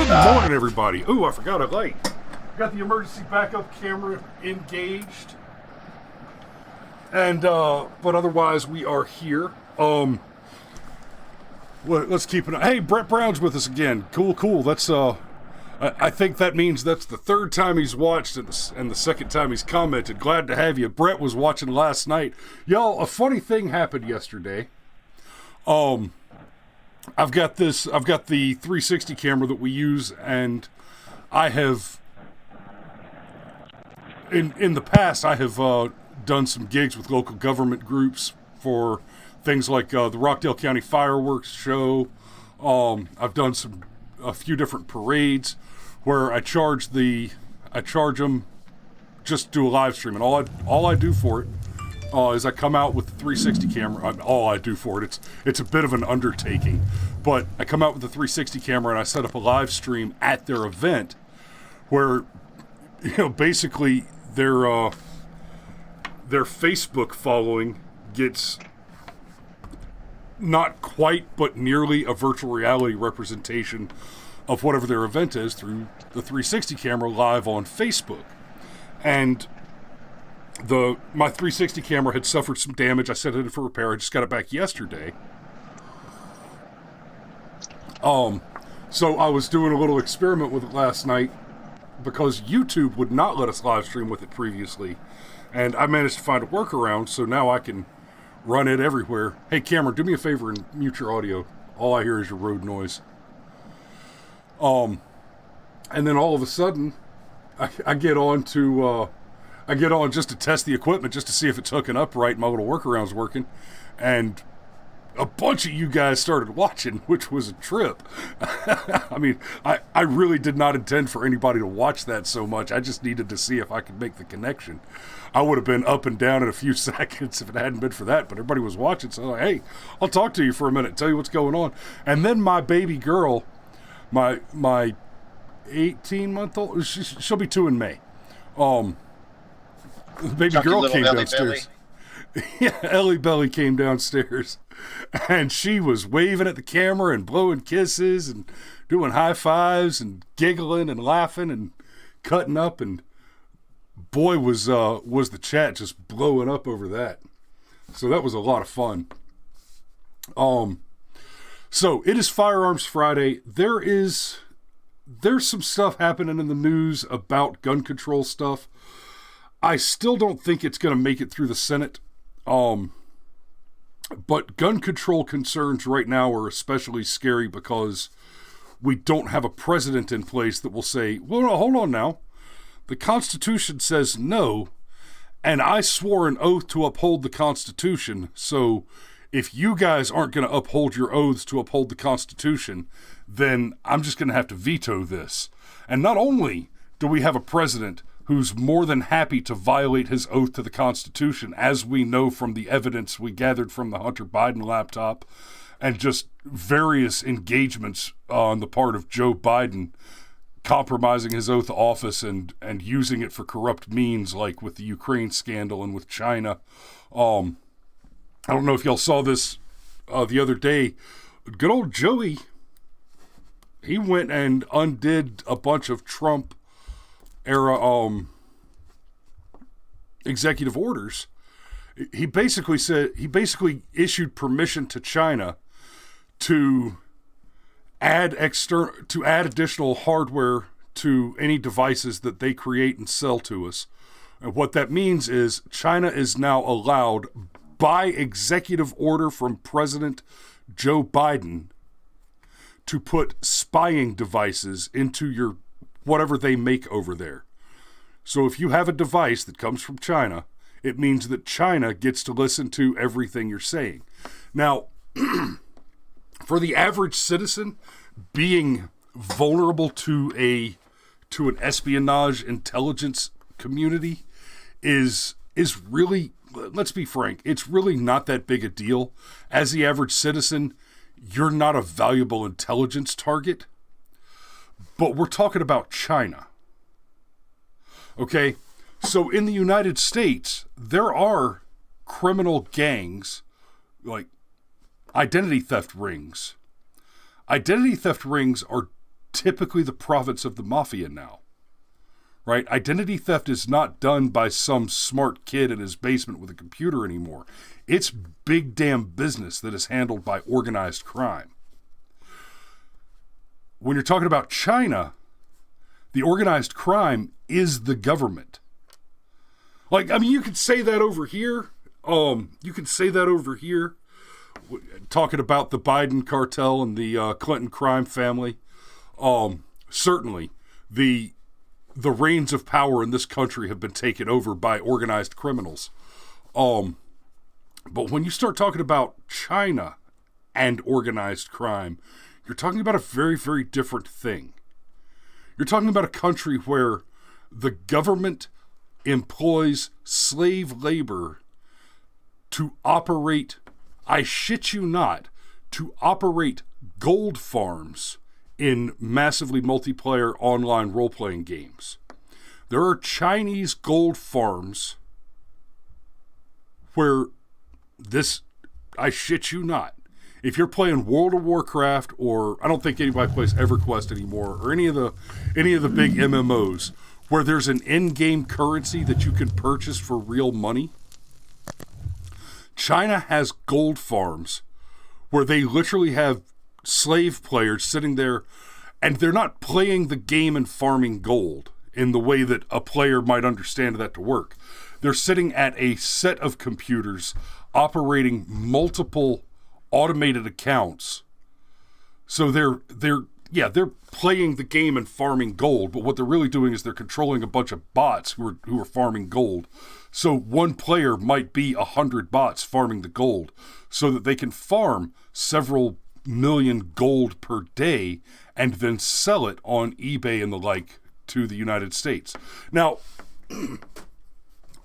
Good morning, everybody. Ooh, I forgot a light. Got the emergency backup camera engaged. And, but otherwise, we are here. Let's keep it. Hey, Brett Brown's with us again. Cool. That's, I think that means that's the third time he's watched and the second time he's commented. Glad to have you. Brett was watching last night. Y'all, a funny thing happened yesterday. I've got the 360 camera that we use, and I have, in the past, I have done some gigs with local government groups for things like the Rockdale County Fireworks Show. I've done a few different parades where I charge them, just do a live stream, and all I do for it is I come out with the 360 camera. All I do for it, it's a bit of an undertaking, but I come out with the 360 camera and I set up a live stream at their event where, basically their Facebook following gets not quite but nearly a virtual reality representation of whatever their event is through the 360 camera live on Facebook. And my 360 camera had suffered some damage. I sent it in for repair. I just got it back yesterday. So I was doing a little experiment with it last night because YouTube would not let us live stream with it previously. And I managed to find a workaround, so now I can run it everywhere. Hey, Cameron, do me a favor and mute your audio. All I hear is your road noise. And then all of a sudden, I get on just to test the equipment, just to see if it's hooking up right, and my little workaround's working. And a bunch of you guys started watching, which was a trip. I mean, I really did not intend for anybody to watch that so much. I just needed to see if I could make the connection. I would have been up and down in a few seconds if it hadn't been for that, but everybody was watching, so I'm like, hey, I'll talk to you for a minute, tell you what's going on. And then my baby girl, my 18-month-old, she'll be 2 in May. The baby Chunky girl came Ellie downstairs. Yeah, Ellie Belly came downstairs, and she was waving at the camera and blowing kisses and doing high fives and giggling and laughing and cutting up, and boy was the chat just blowing up over that. So that was a lot of fun. So it is Firearms Friday. There's some stuff happening in the news about gun control stuff. I still don't think it's going to make it through the Senate. But gun control concerns right now are especially scary because we don't have a president in place that will say, well, no, hold on now. The Constitution says no, and I swore an oath to uphold the Constitution, so if you guys aren't going to uphold your oaths to uphold the Constitution, then I'm just going to have to veto this. And not only do we have a president who's more than happy to violate his oath to the Constitution, as we know from the evidence we gathered from the Hunter Biden laptop and just various engagements on the part of Joe Biden compromising his oath of office and using it for corrupt means, like with the Ukraine scandal and with China. I don't know if y'all saw this the other day. Good old Joey, he went and undid a bunch of Trump era executive orders. He basically issued permission to China to add additional hardware to any devices that they create and sell to us. And what that means is China is now allowed, by executive order from President Joe Biden, to put spying devices into your whatever they make over there. So if you have a device that comes from China, it means that China gets to listen to everything you're saying. Now, for the average citizen, being vulnerable to an espionage intelligence community is really, let's be frank, it's really not that big a deal. As the average citizen, you're not a valuable intelligence target. But we're talking about China. Okay? So in the United States, there are criminal gangs, like identity theft rings. Identity theft rings are typically the province of the mafia now, right? Identity theft is not done by some smart kid in his basement with a computer anymore. It's big damn business that is handled by organized crime. When you're talking about China, the organized crime is the government. Like, I mean, you could say that over here. Talking about the Biden cartel and the Clinton crime family. Certainly, the reins of power in this country have been taken over by organized criminals. But when you start talking about China and organized crime, you're talking about a very, very different thing. You're talking about a country where the government employs slave labor to operate, I shit you not, to operate gold farms in massively multiplayer online role-playing games. There are Chinese gold farms where this, I shit you not, if you're playing World of Warcraft, or I don't think anybody plays EverQuest anymore, or any of the big MMOs, where there's an in-game currency that you can purchase for real money, China has gold farms where they literally have slave players sitting there, and they're not playing the game and farming gold in the way that a player might understand that to work. They're sitting at a set of computers operating multiple automated accounts. So they're playing the game and farming gold, but what they're really doing is they're controlling a bunch of bots who are farming gold. So one player might be 100 bots farming the gold so that they can farm several million gold per day and then sell it on eBay and the like to the United States. Now,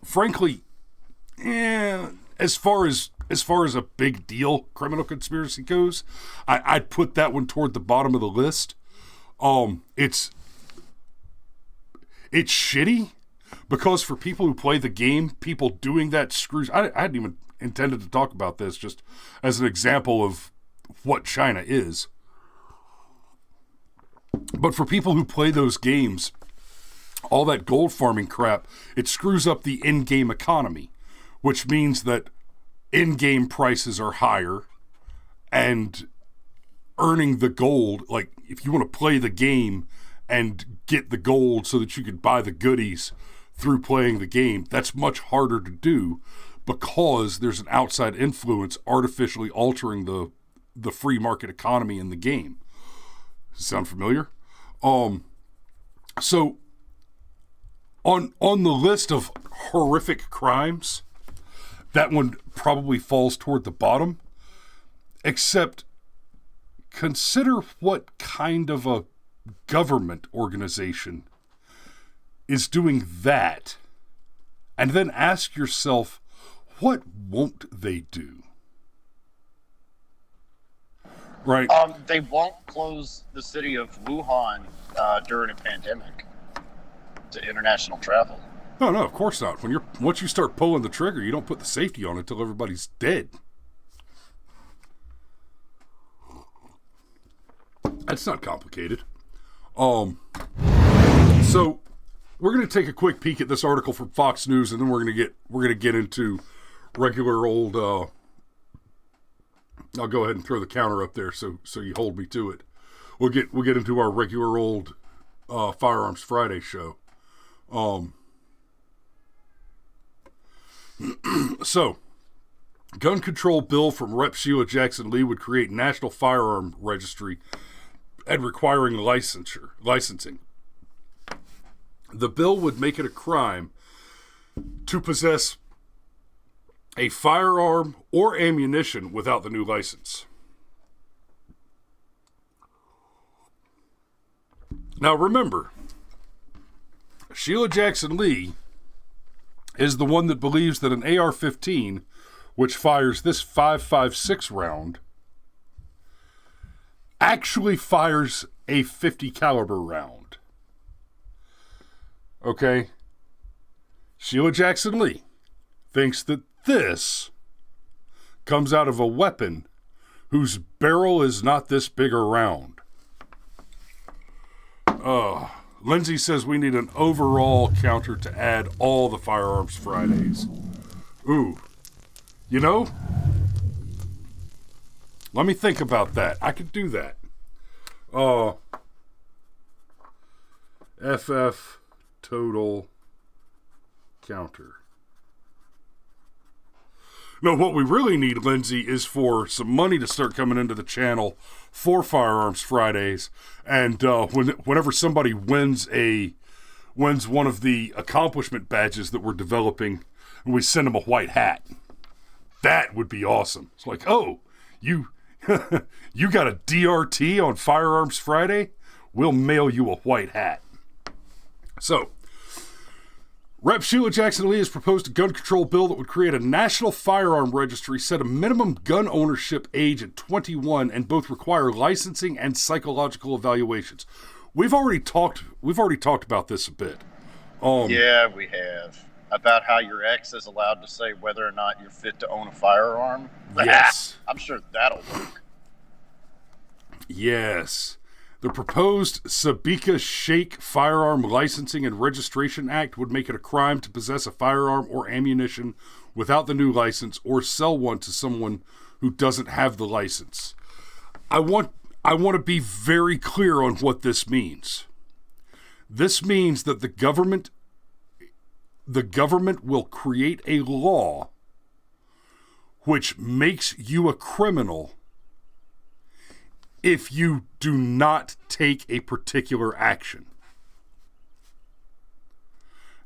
frankly, as far as a big deal criminal conspiracy goes, I'd put that one toward the bottom of the list. It's shitty because for people who play the game, people doing that screws. I hadn't even intended to talk about this, just as an example of what China is. But for people who play those games, all that gold farming crap, it screws up the in-game economy, which means that in-game prices are higher, and earning the gold, like if you want to play the game and get the gold so that you could buy the goodies through playing the game, that's much harder to do because there's an outside influence artificially altering the free market economy in the game. Sound familiar? So on the list of horrific crimes, that one probably falls toward the bottom, except consider what kind of a government organization is doing that, and then ask yourself, what won't they do? Right. They won't close the city of Wuhan during a pandemic to international travel. No, of course not. Once you start pulling the trigger, you don't put the safety on it until everybody's dead. That's not complicated. So we're going to take a quick peek at this article from Fox News, and then we're going to get into regular old. I'll go ahead and throw the counter up there so you hold me to it. We'll get into our regular old Firearms Friday show. So, gun control bill from Rep. Sheila Jackson Lee would create national firearm registry and requiring licensing. The bill would make it a crime to possess a firearm or ammunition without the new license. Now remember, Sheila Jackson Lee is the one that believes that an AR-15, which fires this .556 round, actually fires a .50 caliber round. Okay? Sheila Jackson Lee thinks that this comes out of a weapon whose barrel is not this big around. Lindsay says we need an overall counter to add all the Firearms Fridays. Ooh. You know, let me think about that. I could do that. FF total counter. No, what we really need, Lindsay, is for some money to start coming into the channel for Firearms Fridays. And whenever somebody wins one of the accomplishment badges that we're developing, we send them a white hat. That would be awesome. It's like, oh, you you got a DRT on Firearms Friday? We'll mail you a white hat. So, Rep. Sheila Jackson Lee has proposed a gun control bill that would create a national firearm registry, set a minimum gun ownership age at 21, and both require licensing and psychological evaluations. We've already talked about this a bit. Yeah, we have. About how your ex is allowed to say whether or not you're fit to own a firearm. Yes. I'm sure that'll work. Yes. The proposed Sabika Sheikh Firearm Licensing and Registration Act would make it a crime to possess a firearm or ammunition without the new license or sell one to someone who doesn't have the license. I want to be very clear on what this means. This means that the government will create a law which makes you a criminal if you do not take a particular action.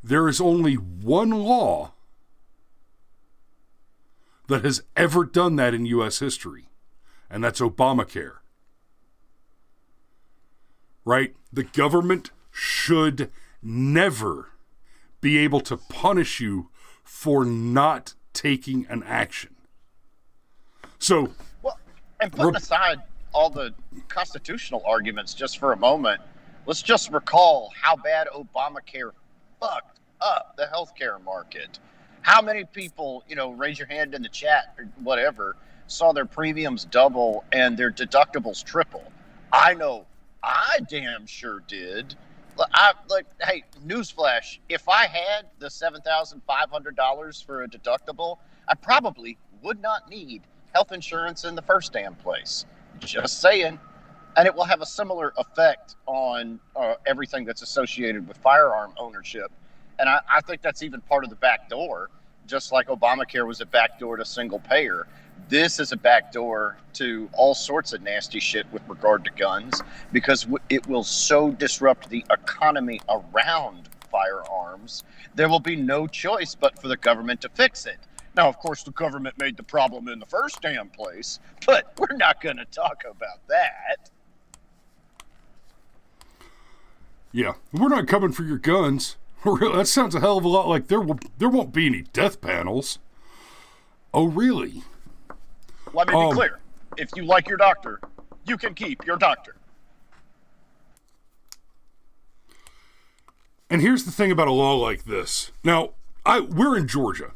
There is only one law that has ever done that in U.S. history, and that's Obamacare. Right? The government should never be able to punish you for not taking an action. So, well, and putting aside all the constitutional arguments just for a moment, let's just recall how bad Obamacare fucked up the healthcare market. How many people, raise your hand in the chat or whatever, saw their premiums double and their deductibles triple? I know I damn sure did. Hey, newsflash, if I had the $7,500 for a deductible, I probably would not need health insurance in the first damn place. Just saying. And it will have a similar effect on everything that's associated with firearm ownership. And I think that's even part of the back door, just like Obamacare was a back door to single payer. This is a back door to all sorts of nasty shit with regard to guns, because it will so disrupt the economy around firearms. There will be no choice but for the government to fix it. Now, of course, the government made the problem in the first damn place, but we're not going to talk about that. Yeah, we're not coming for your guns. That sounds a hell of a lot like there won't be any death panels. Oh, really? Let me be clear. If you like your doctor, you can keep your doctor. And here's the thing about a law like this. Now, we're in Georgia.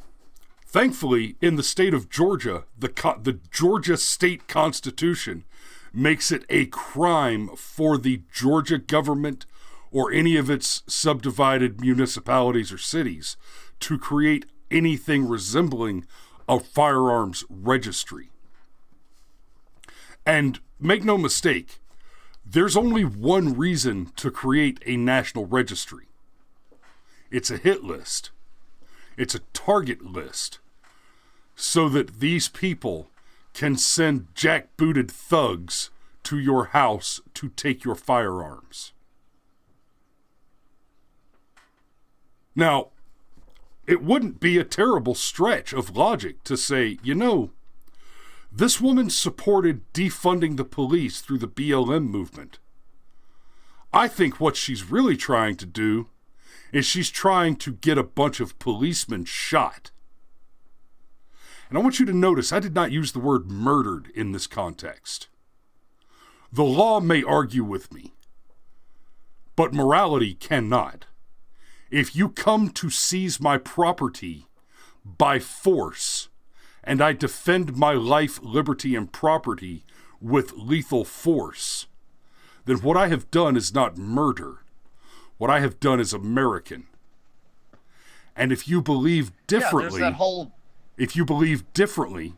Thankfully, in the state of Georgia, the Georgia state constitution makes it a crime for the Georgia government or any of its subdivided municipalities or cities to create anything resembling a firearms registry. And make no mistake, there's only one reason to create a national registry. It's a hit list. It's a target list, so that these people can send jackbooted thugs to your house to take your firearms. Now, it wouldn't be a terrible stretch of logic to say, this woman supported defunding the police through the BLM movement. I think what she's really trying to do is she's trying to get a bunch of policemen shot. And I want you to notice I did not use the word murdered in this context. The law may argue with me, but morality cannot. If you come to seize my property by force, and I defend my life, liberty, and property with lethal force, then what I have done is not murder. What I have done is American. And if you believe differently, if you believe differently,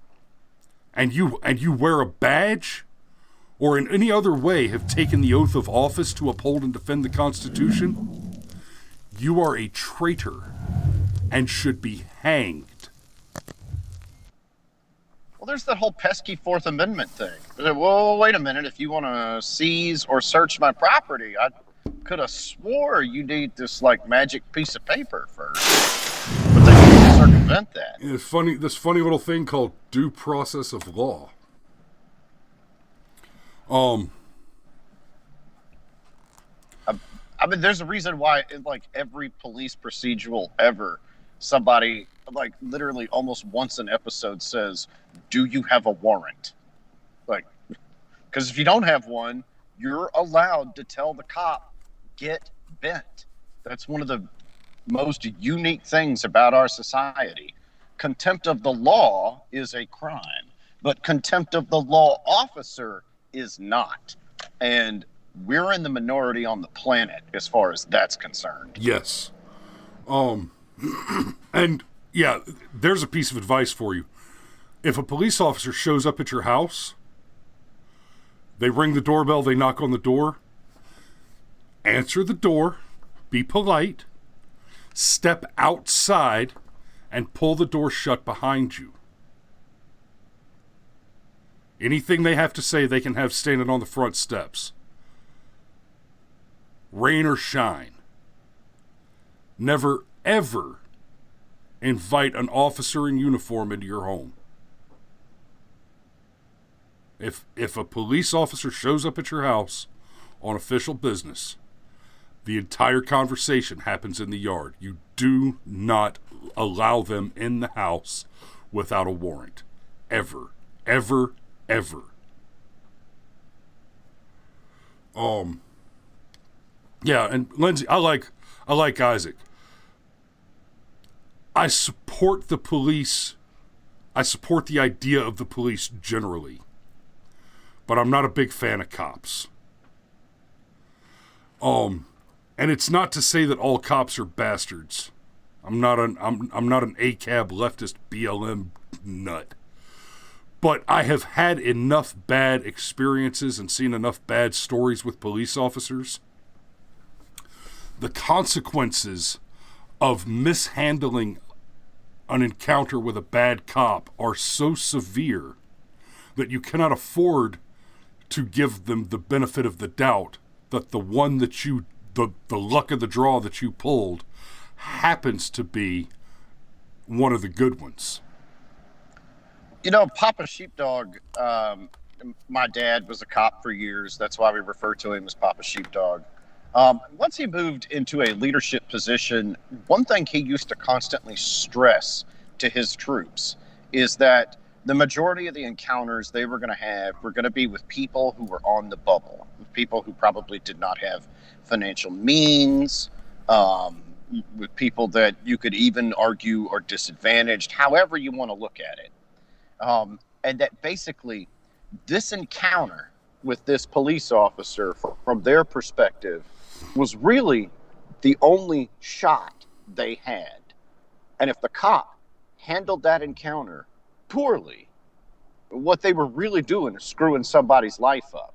and you wear a badge, or in any other way have taken the oath of office to uphold and defend the Constitution, you are a traitor and should be hanged. Well, there's that whole pesky Fourth Amendment thing. Well, wait a minute. If you want to seize or search my property, I could have swore you need this like magic piece of paper first. But they can circumvent that. It's funny. This funny little thing called due process of law. I mean, there's a reason why in like every police procedural ever, somebody like literally almost once an episode says, "Do you have a warrant?" Like, because if you don't have one, you're allowed to tell the cop, "Get bent." That's one of the most unique things about our society. Contempt of the law is a crime, but contempt of the law officer is not. And we're in the minority on the planet as far as that's concerned. Yes. And yeah, there's a piece of advice for you. If a police officer shows up at your house, they ring the doorbell, they knock on the door, answer the door, be polite, step outside, and pull the door shut behind you. Anything they have to say, they can have standing on the front steps. Rain or shine. Never, ever invite an officer in uniform into your home. If a police officer shows up at your house on official business, the entire conversation happens in the yard. You do not allow them in the house without a warrant. Ever. Ever. Ever. Yeah, and Lindsay, I like Isaac. I support the police. I support the idea of the police generally. But I'm not a big fan of cops. And it's not to say that all cops are bastards. I'm not an ACAB leftist BLM nut. But I have had enough bad experiences and seen enough bad stories with police officers. The consequences of mishandling an encounter with a bad cop are so severe that you cannot afford to give them the benefit of the doubt that the one that you, the luck of the draw that you pulled happens to be one of the good ones. You know, Papa Sheepdog, my dad was a cop for years. That's why we refer to him as Papa Sheepdog. Once he moved into a leadership position, one thing he used to constantly stress to his troops is that the majority of the encounters they were going to have were going to be with people who were on the bubble, with people who probably did not have financial means, with people that you could even argue are disadvantaged, however you want to look at it. And that basically this encounter with this police officer, from their perspective, was really the only shot they had. And if the cop handled that encounter poorly, what they were really doing is screwing somebody's life up.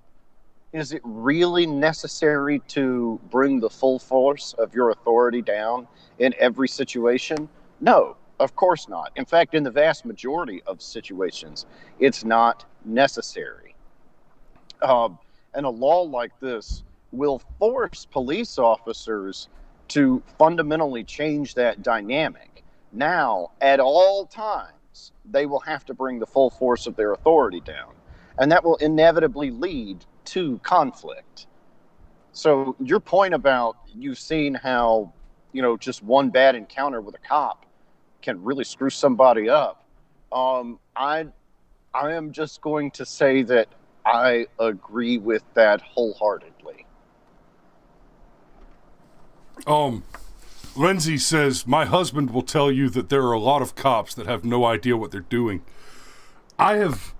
Is it really necessary to bring the full force of your authority down in every situation? No, of course not. In fact, in the vast majority of situations, it's not necessary. And a law like this will force police officers to fundamentally change that dynamic. Now, at all times, they will have to bring the full force of their authority down. And that will inevitably lead to conflict. So your point about you've seen how, you know, just one bad encounter with a cop can really screw somebody up. I am just going to say that I agree with that wholeheartedly. Lindsay says, my husband will tell you that there are a lot of cops that have no idea what they're doing. I have,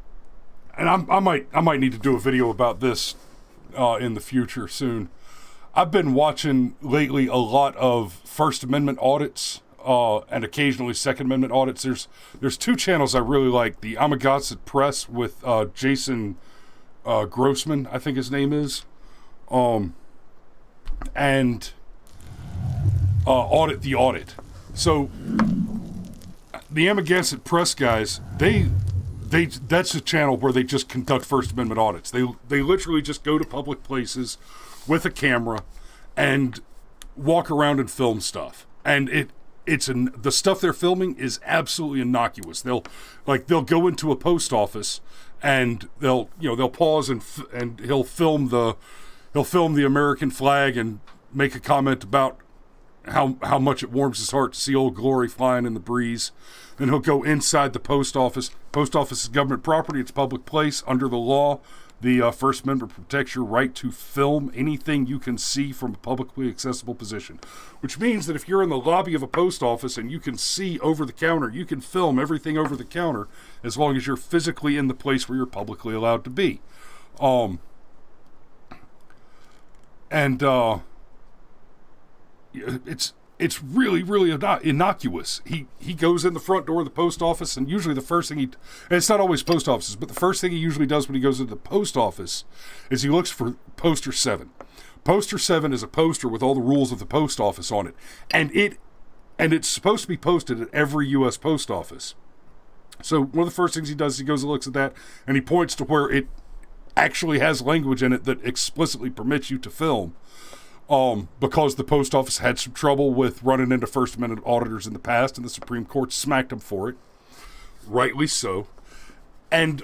and I might need to do a video about this in the future soon. I've been watching lately a lot of First Amendment audits and occasionally Second Amendment audits. There's two channels I really like. The Amagatsett Press with Jason Grossman, I think his name is, and Audit the Audit. So the Amagatsett Press guys, that's a channel where they just conduct First Amendment audits. They literally just go to public places with a camera and walk around and film stuff. And the stuff they're filming is absolutely innocuous. They'll go into a post office and they'll pause and he'll film the American flag and make a comment about how much it warms his heart to see Old Glory flying in the breeze. Then he'll go inside the post office. Post office is government property. It's a public place. Under the law, the First Amendment protects your right to film anything you can see from a publicly accessible position, which means that if you're in the lobby of a post office and you can see over the counter, you can film everything over the counter as long as you're physically in the place where you're publicly allowed to be. It's really, really innocuous. He goes in the front door of the post office, and usually the first thing and it's not always post offices, but the first thing he usually does when he goes into the post office is he looks for poster 7. Poster 7 is a poster with all the rules of the post office on it. And it's supposed to be posted at every U.S. post office. So one of the first things he does is he goes and looks at that, and he points to where it actually has language in it that explicitly permits you to film. Because the post office had some trouble with running into First Amendment auditors in the past, and the Supreme Court smacked them for it. Rightly so. And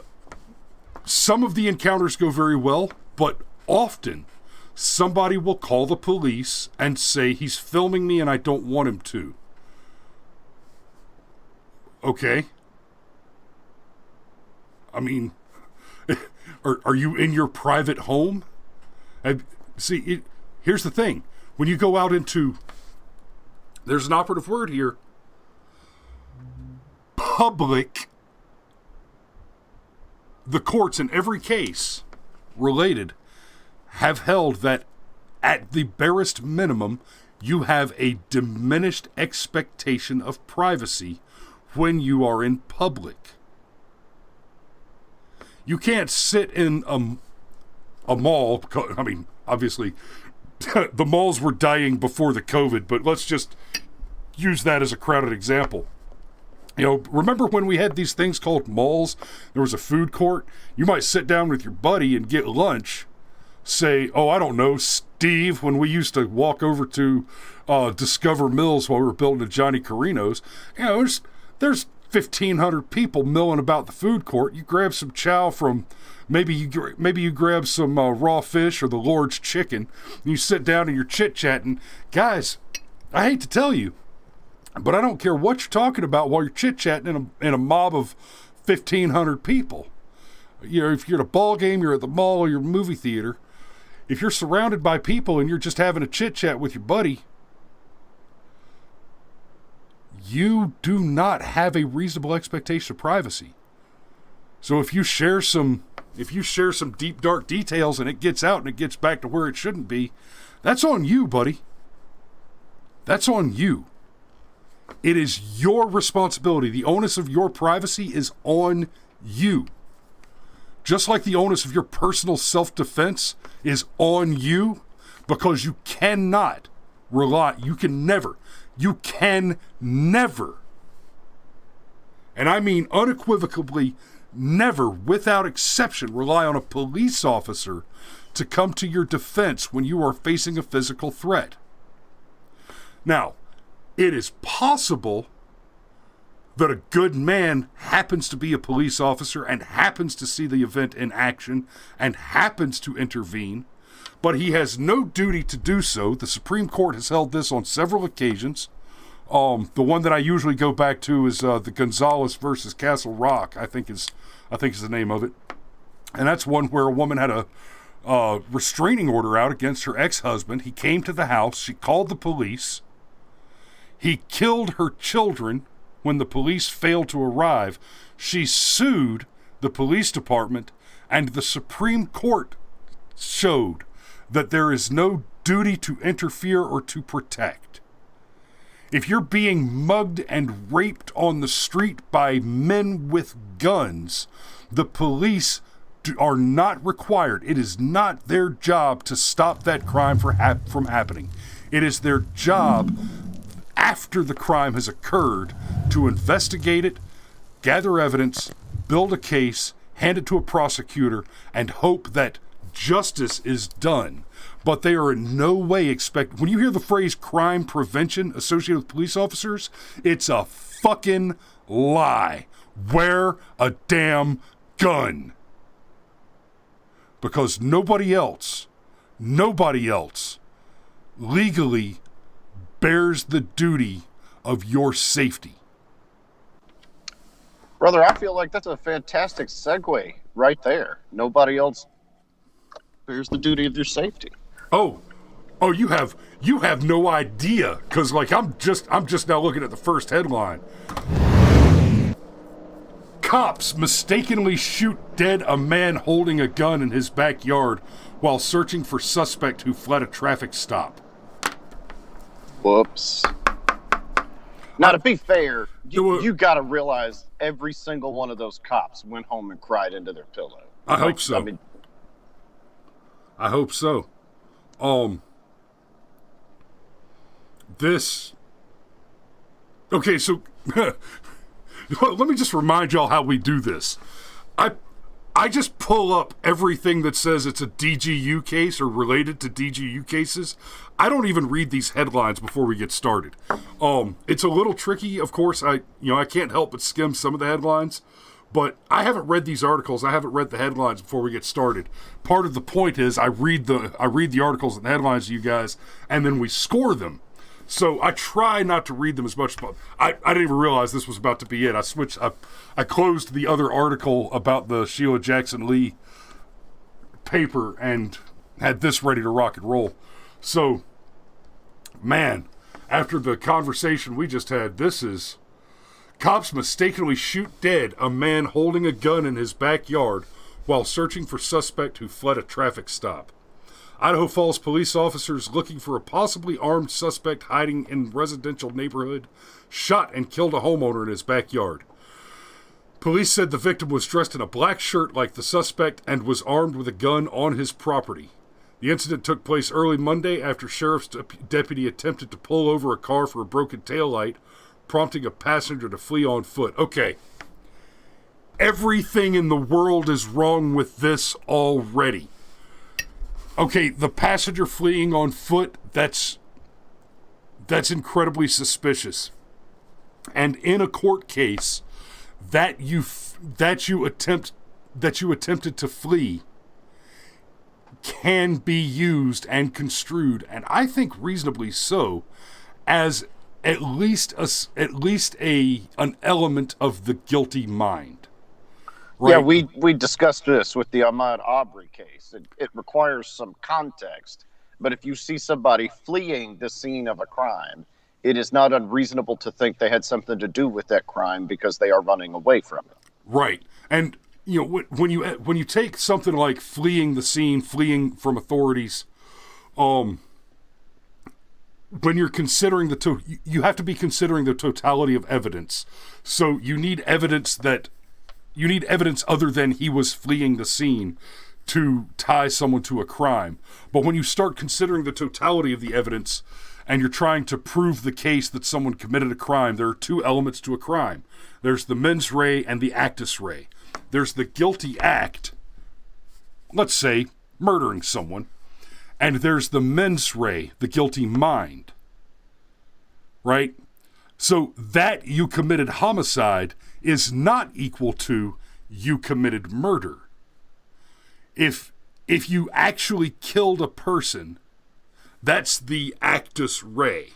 some of the encounters go very well, but often somebody will call the police and say, he's filming me and I don't want him to. Okay. I mean, are you in your private home? Here's the thing. When you go out into, there's an operative word here, public, the courts in every case related have held that at the barest minimum, you have a diminished expectation of privacy when you are in public. You can't sit in a mall, I mean, obviously, the malls were dying before the COVID, but let's just use that as a crowded example. Remember when we had these things called malls? There was a food court. You might sit down with your buddy and get lunch. Say, I don't know, Steve, when we used to walk over to Discover Mills while we were building a Johnny Carino's. There's 1,500 people milling about the food court. You grab some chow from, maybe you grab some raw fish or the Lord's chicken, and you sit down and you're chit-chatting. Guys, I hate to tell you, but I don't care what you're talking about while you're chit-chatting in a mob of 1,500 people. If you're at a ball game, you're at the mall, or you're at a movie theater, if you're surrounded by people and you're just having a chit-chat with your buddy, you do not have a reasonable expectation of privacy. So if you share some deep, dark details and it gets out and it gets back to where it shouldn't be, that's on you, buddy. That's on you. It is your responsibility. The onus of your privacy is on you. Just like the onus of your personal self-defense is on you, because you cannot rely, you can never, and I mean unequivocally never, without exception, rely on a police officer to come to your defense when you are facing a physical threat. Now, it is possible that a good man happens to be a police officer and happens to see the event in action and happens to intervene, but he has no duty to do so. The Supreme Court has held this on several occasions. The one that I usually go back to is the Gonzalez versus Castle Rock, I think is the name of it. And that's one where a woman had a restraining order out against her ex-husband. He came to the house. She called the police. He killed her children when the police failed to arrive. She sued the police department, and the Supreme Court showed that there is no duty to interfere or to protect. If you're being mugged and raped on the street by men with guns, the police are not required. It is not their job to stop that crime from happening. It is their job, after the crime has occurred, to investigate it, gather evidence, build a case, hand it to a prosecutor, and hope that justice is done. But they are in no way when you hear the phrase crime prevention associated with police officers, it's a fucking lie. Wear a damn gun. Because nobody else legally bears the duty of your safety. Brother, I feel like that's a fantastic segue right there. Nobody else bears the duty of your safety. Oh, you have no idea, because like I'm just now looking at the first headline. Cops mistakenly shoot dead a man holding a gun in his backyard while searching for suspect who fled a traffic stop. Whoops. Now, to be fair, you got to realize every single one of those cops went home and cried into their pillow. I hope so. I hope so. Okay, so let me just remind y'all how we do this. I just pull up everything that says it's a DGU case or related to DGU cases. I don't even read these headlines before we get started. It's a little tricky, of course. I can't help but skim some of the headlines. But I haven't read these articles. I haven't read the headlines before we get started. Part of the point is I read the articles and the headlines to you guys, and then we score them. So I try not to read them as much. I didn't even realize this was about to be it. I closed the other article about the Sheila Jackson Lee paper and had this ready to rock and roll. So, man, after the conversation we just had, this is... Cops mistakenly shoot dead a man holding a gun in his backyard while searching for suspect who fled a traffic stop. Idaho Falls police officers looking for a possibly armed suspect hiding in residential neighborhood shot and killed a homeowner in his backyard. Police said the victim was dressed in a black shirt like the suspect and was armed with a gun on his property. The incident took place early Monday after sheriff's deputy attempted to pull over a car for a broken taillight, prompting a passenger to flee on foot. Okay. Everything in the world is wrong with this already. Okay, the passenger fleeing on foot, that's incredibly suspicious. And in a court case that you attempted to flee can be used and construed, and I think reasonably so, as at least an element of the guilty mind. Right? Yeah, we discussed this with the Ahmaud Arbery case. It requires some context, but if you see somebody fleeing the scene of a crime, it is not unreasonable to think they had something to do with that crime because they are running away from it. Right, and when you take something like fleeing the scene, fleeing from authorities, when you're considering you have to be considering the totality of evidence. So you need evidence other than he was fleeing the scene to tie someone to a crime. But when you start considering the totality of the evidence and you're trying to prove the case that someone committed a crime, there are two elements to a crime. There's the mens rea and the actus rea. There's the guilty act, let's say murdering someone, and there's the mens rea, the guilty mind. Right? So that you committed homicide is not equal to you committed murder. If you actually killed a person, that's the actus rea.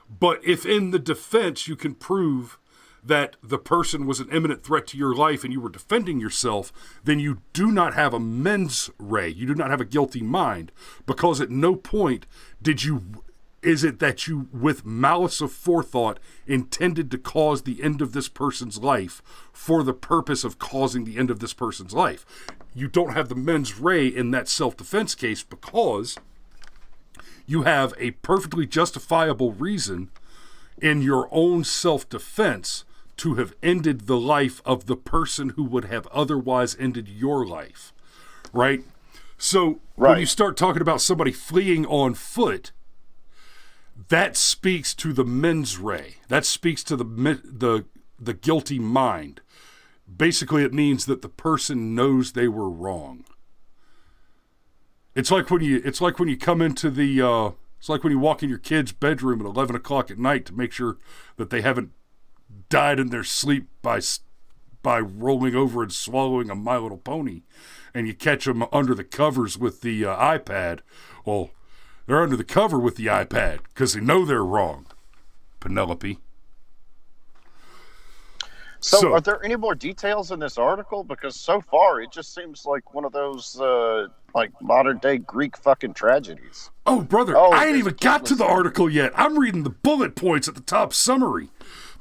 But if in the defense you can prove that the person was an imminent threat to your life and you were defending yourself, then you do not have a mens rea. You do not have a guilty mind, because at no point did you is it that you, with malice of forethought, intended to cause the end of this person's life for the purpose of causing the end of this person's life? You don't have the mens rea in that self-defense case because you have a perfectly justifiable reason in your own self-defense to have ended the life of the person who would have otherwise ended your life, right? So when you start talking about somebody fleeing on foot, that speaks to the mens rea. That speaks to the guilty mind. Basically, it means that the person knows they were wrong. It's like when you come into the it's like when you walk in your kid's bedroom at 11 o'clock at night to make sure that they haven't died in their sleep by rolling over and swallowing a My Little Pony, and you catch them under the covers with the iPad. Well, they're under the cover with the iPad because they know they're wrong, Penelope. So, are there any more details in this article? Because so far, it just seems like one of those, like, modern-day Greek fucking tragedies. Oh, brother, I ain't even got to the article yet. I'm reading the bullet points at the top summary.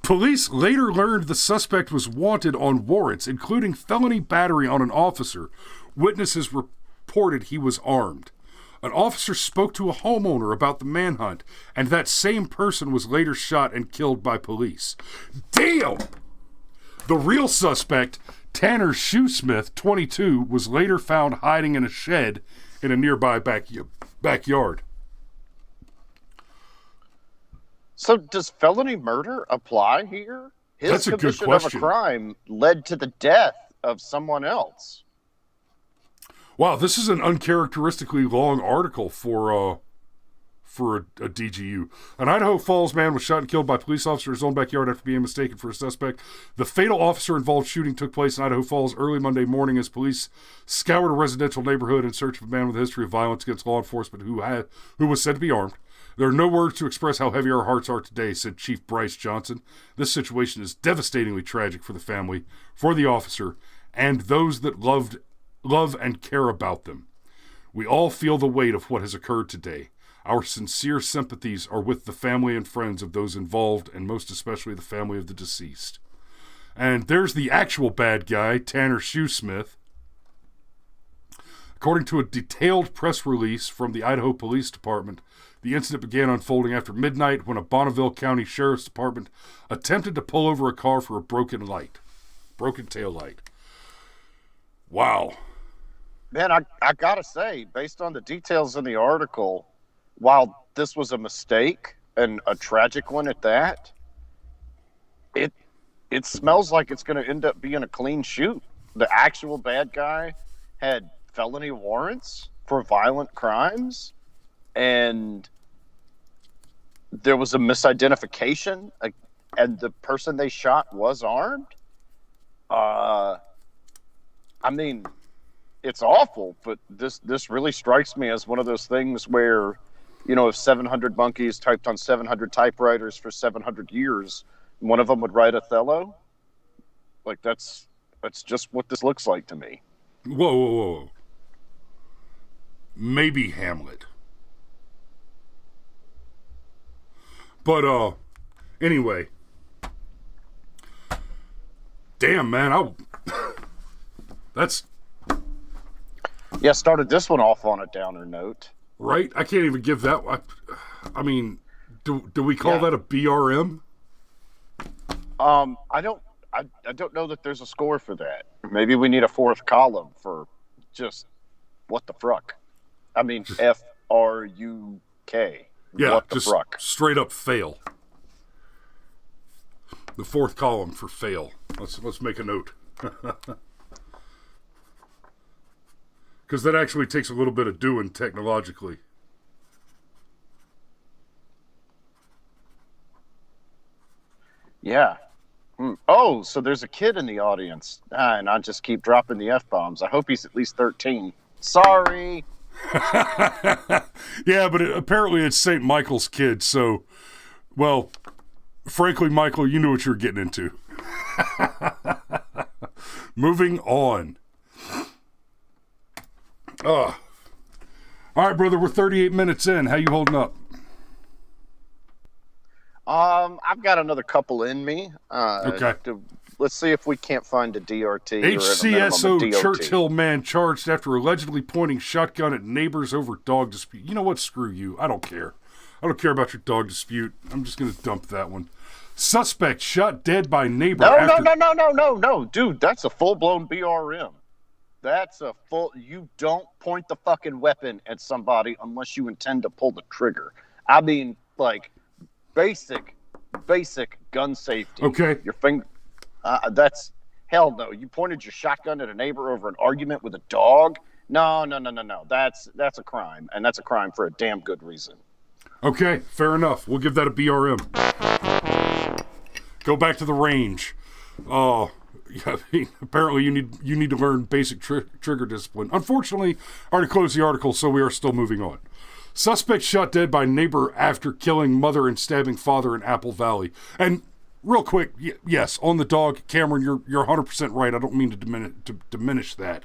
Police later learned the suspect was wanted on warrants, including felony battery on an officer. Witnesses reported he was armed. An officer spoke to a homeowner about the manhunt, and that same person was later shot and killed by police. Damn! The real suspect, Tanner Shoesmith, 22, was later found hiding in a shed in a nearby backyard. So does felony murder apply here? That's a good question. His commission of a crime led to the death of someone else. Wow, this is an uncharacteristically long article for a DGU. An Idaho Falls man was shot and killed by police officers in his own backyard after being mistaken for a suspect. The fatal officer-involved shooting took place in Idaho Falls early Monday morning as police scoured a residential neighborhood in search of a man with a history of violence against law enforcement who was said to be armed. There are no words to express how heavy our hearts are today, said Chief Bryce Johnson. This situation is devastatingly tragic for the family, for the officer, and those that love and care about them. We all feel the weight of what has occurred today. Our sincere sympathies are with the family and friends of those involved, and most especially the family of the deceased. And there's the actual bad guy, Tanner Shoesmith. According to a detailed press release from the Idaho Police Department, the incident began unfolding after midnight when a Bonneville County Sheriff's Department attempted to pull over a car for a broken tail light. Wow. Man, I gotta say, based on the details in the article, while this was a mistake and a tragic one at that, it smells like it's going to end up being a clean shoot. The actual bad guy had felony warrants for violent crimes, and there was a misidentification, and the person they shot was armed. I mean, it's awful, but this really strikes me as one of those things where, you know, if 700 monkeys typed on 700 typewriters for 700 years, one of them would write Othello. Like, that's just what this looks like to me. Whoa. Maybe Hamlet. But, anyway. Damn, man, that's... Yeah, started this one off on a downer note. Right? I can't even give that... I mean, do we call that a BRM? I don't know that there's a score for that. Maybe we need a fourth column for just what the fruck. I mean, F-R-U-K. Yeah, what the just fruck. Straight up fail. The fourth column for fail. Let's make a note. Because that actually takes a little bit of doing technologically. Yeah. Oh, so there's a kid in the audience. And I just keep dropping the F-bombs. I hope he's at least 13. Sorry. Yeah, but apparently it's St. Michael's kid, so, well, frankly, Michael, you knew what you were getting into. Moving on. All right, brother, we're 38 minutes in. How you holding up? I've got another couple in me. Okay. Let's see if we can't find a DRT or at a minimum a HCSO DOT. Churchill man charged after allegedly pointing shotgun at neighbors over dog dispute. You know what? Screw you. I don't care. I don't care about your dog dispute. I'm just going to dump that one. Suspect shot dead by neighbor No, dude, that's a full-blown BRM. That's a full... You don't point the fucking weapon at somebody unless you intend to pull the trigger. I mean, like, basic gun safety. Okay. Your finger... that's... Hell no. You pointed your shotgun at a neighbor over an argument with a dog? No. That's a crime, and that's a crime for a damn good reason. Okay, fair enough. We'll give that a BRM. Go back to the range. Oh, yeah, apparently you need to learn basic trigger discipline. Unfortunately, I already closed the article, so we are still moving on. Suspect shot dead by neighbor after killing mother and stabbing father in Apple Valley. And real quick, yes, on the dog, Cameron, you're 100% right. I don't mean to diminish that.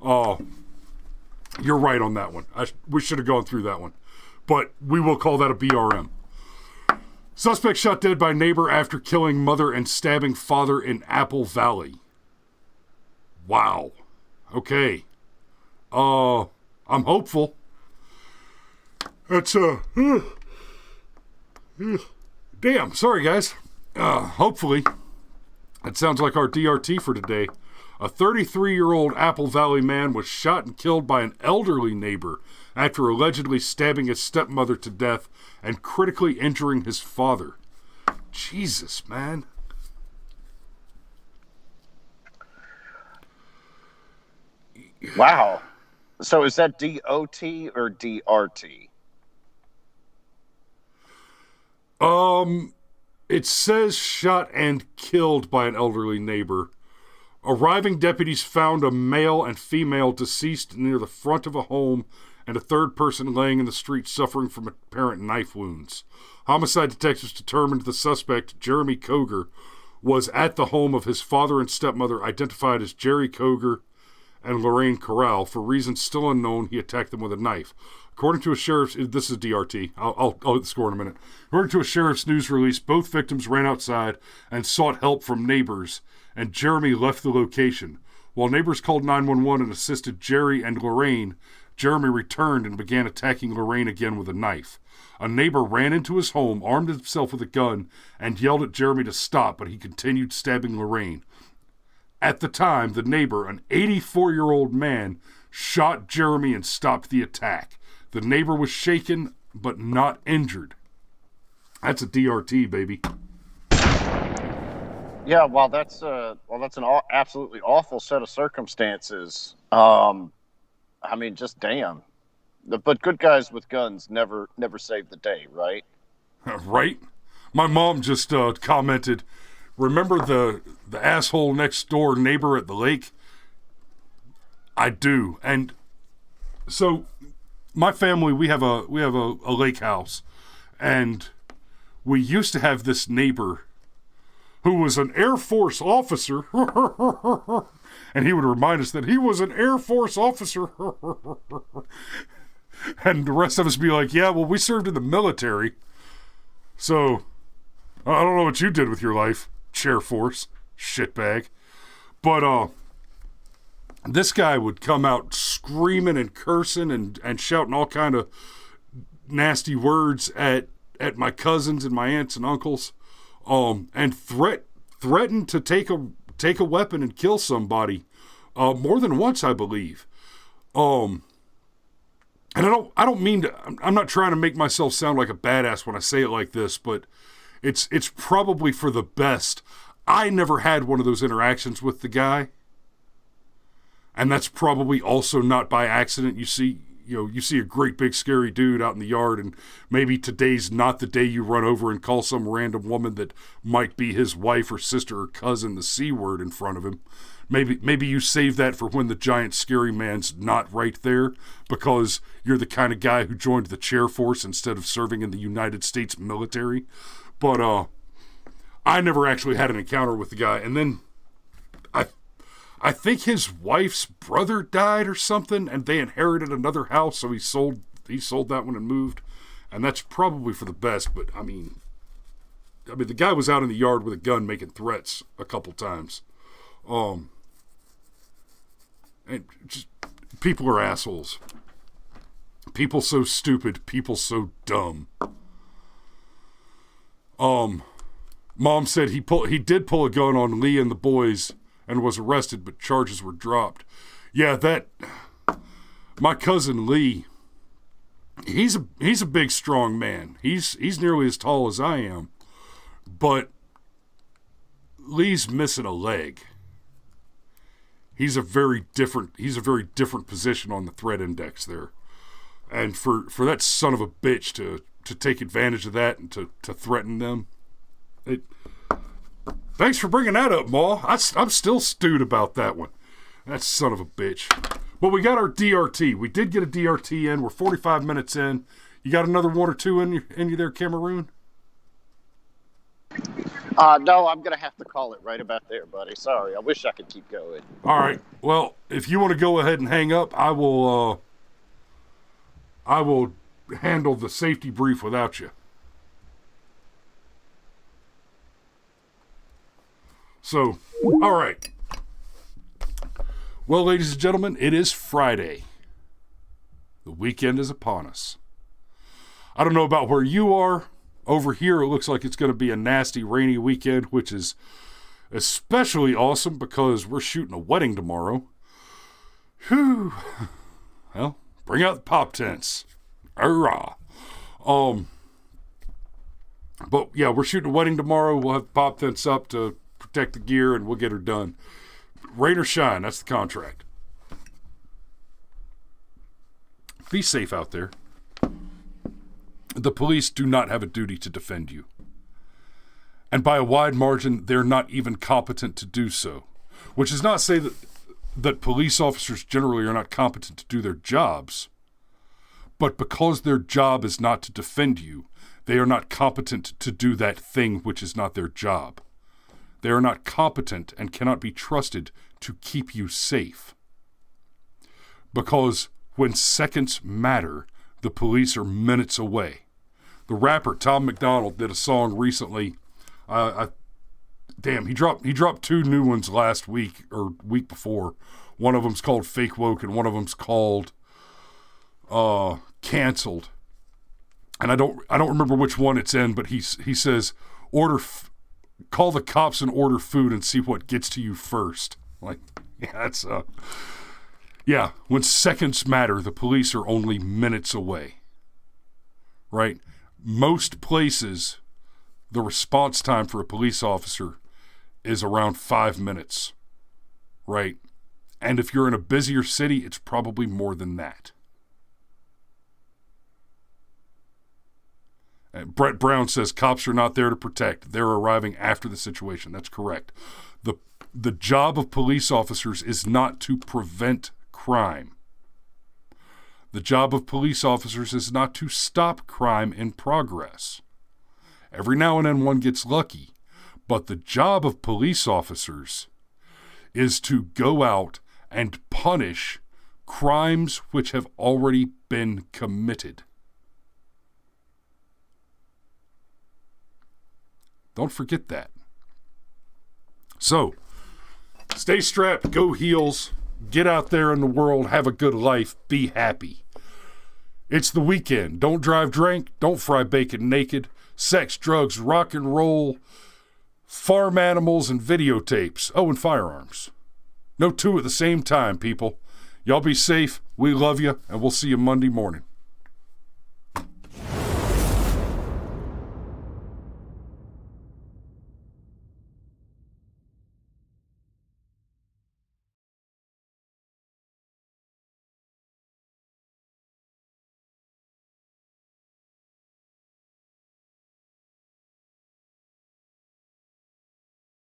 You're right on that one. We should have gone through that one. But we will call that a BRM. Suspect shot dead by neighbor after killing mother and stabbing father in Apple Valley. Wow. Okay. I'm hopeful. That's, damn, sorry guys. Hopefully. That sounds like our DRT for today. A 33-year-old Apple Valley man was shot and killed by an elderly neighbor after allegedly stabbing his stepmother to death and critically injuring his father. Jesus, man. Wow. So is that DOT or DRT? It says shot and killed by an elderly neighbor. Arriving deputies found a male and female deceased near the front of a home and a third person laying in the street suffering from apparent knife wounds. Homicide detectives determined the suspect, Jeremy Koger, was at the home of his father and stepmother, identified as Jerry Koger and Lorraine Corral. For reasons still unknown, he attacked them with a knife. According to a sheriff's... This is DRT. I'll hit the score in a minute. According to a sheriff's news release, both victims ran outside and sought help from neighbors, and Jeremy left the location. While neighbors called 911 and assisted Jerry and Lorraine, Jeremy returned and began attacking Lorraine again with a knife. A neighbor ran into his home, armed himself with a gun, and yelled at Jeremy to stop, but he continued stabbing Lorraine. At the time, the neighbor, an 84-year-old man, shot Jeremy and stopped the attack. The neighbor was shaken, but not injured. That's a DRT, baby. Yeah, well, that's an absolutely awful set of circumstances. I mean, just damn. But good guys with guns never save the day, right? Right? My mom just commented, remember the asshole next door neighbor at the lake? I do. And so my family, we have a lake house, and we used to have this neighbor who was an Air Force officer, and he would remind us that he was an Air Force officer, and the rest of us be like, yeah, well, we served in the military, so I don't know what you did with your life, Chair Force, shitbag. But this guy would come out screaming and cursing and shouting all kind of nasty words at my cousins and my aunts and uncles, and threatened to take a weapon and kill somebody, more than once, I believe. And I don't mean to. I'm not trying to make myself sound like a badass when I say it like this, but it's probably for the best. I never had one of those interactions with the guy, and that's probably also not by accident. You see a great big scary dude out in the yard, and maybe today's not the day you run over and call some random woman that might be his wife or sister or cousin the C word in front of him. Maybe you save that for when the giant scary man's not right there, because you're the kind of guy who joined the Chair Force instead of serving in the United States military. But I never actually had an encounter with the guy, and then I think his wife's brother died or something, and they inherited another house, so he sold that one and moved, and that's probably for the best. But I mean, I mean, the guy was out in the yard with a gun making threats a couple times. And just, people are assholes. People so stupid. People so dumb. Mom said he did pull a gun on Lee and the boys and was arrested, but charges were dropped. Yeah, my cousin Lee, he's a big, strong man. He's nearly as tall as I am, but Lee's missing a leg. He's a very different position on the threat index there. And for that son of a bitch to take advantage of that and to threaten them, thanks for bringing that up, Ma. I'm still stewed about that one. That son of a bitch. But we got our DRT. We did get a DRT in. We're 45 minutes in. You got another one or two in you there, Cameroon? No, I'm going to have to call it right about there, buddy. Sorry. I wish I could keep going. All right. Well, if you want to go ahead and hang up, I will handle the safety brief without you. So, all right. Well, ladies and gentlemen, it is Friday. The weekend is upon us. I don't know about where you are. Over here, it looks like it's going to be a nasty, rainy weekend, which is especially awesome because we're shooting a wedding tomorrow. Whew. Well, bring out the pop tents. Hurrah. But yeah, we're shooting a wedding tomorrow. We'll have pop tents up to protect the gear, and we'll get her done. Rain or shine, that's the contract. Be safe out there. The police do not have a duty to defend you. And by a wide margin, they're not even competent to do so. Which is not to say that police officers generally are not competent to do their jobs. But because their job is not to defend you, they are not competent to do that thing which is not their job. They are not competent and cannot be trusted to keep you safe. Because when seconds matter, the police are minutes away. The rapper Tom McDonald did a song recently. He dropped two new ones last week or week before. One of them's called Fake Woke and one of them's called Canceled. And I don't remember which one it's in, but he says call the cops and order food and see what gets to you first. Like, yeah, that's yeah, when seconds matter, the police are only minutes away. Right? Most places, the response time for a police officer is around 5 minutes. Right? And if you're in a busier city, it's probably more than that. And Brett Brown says cops are not there to protect. They're arriving after the situation. That's correct. The job of police officers is not to prevent crime. The job of police officers is not to stop crime in progress. Every now and then one gets lucky, but the job of police officers is to go out and punish crimes which have already been committed. Don't forget that. So, stay strapped, go heels, get out there in the world, have a good life, be happy. It's the weekend. Don't drive drink, don't fry bacon naked, sex, drugs, rock and roll, farm animals, and videotapes. Oh, and firearms. No two at the same time, people. Y'all be safe, we love you, and we'll see you Monday morning.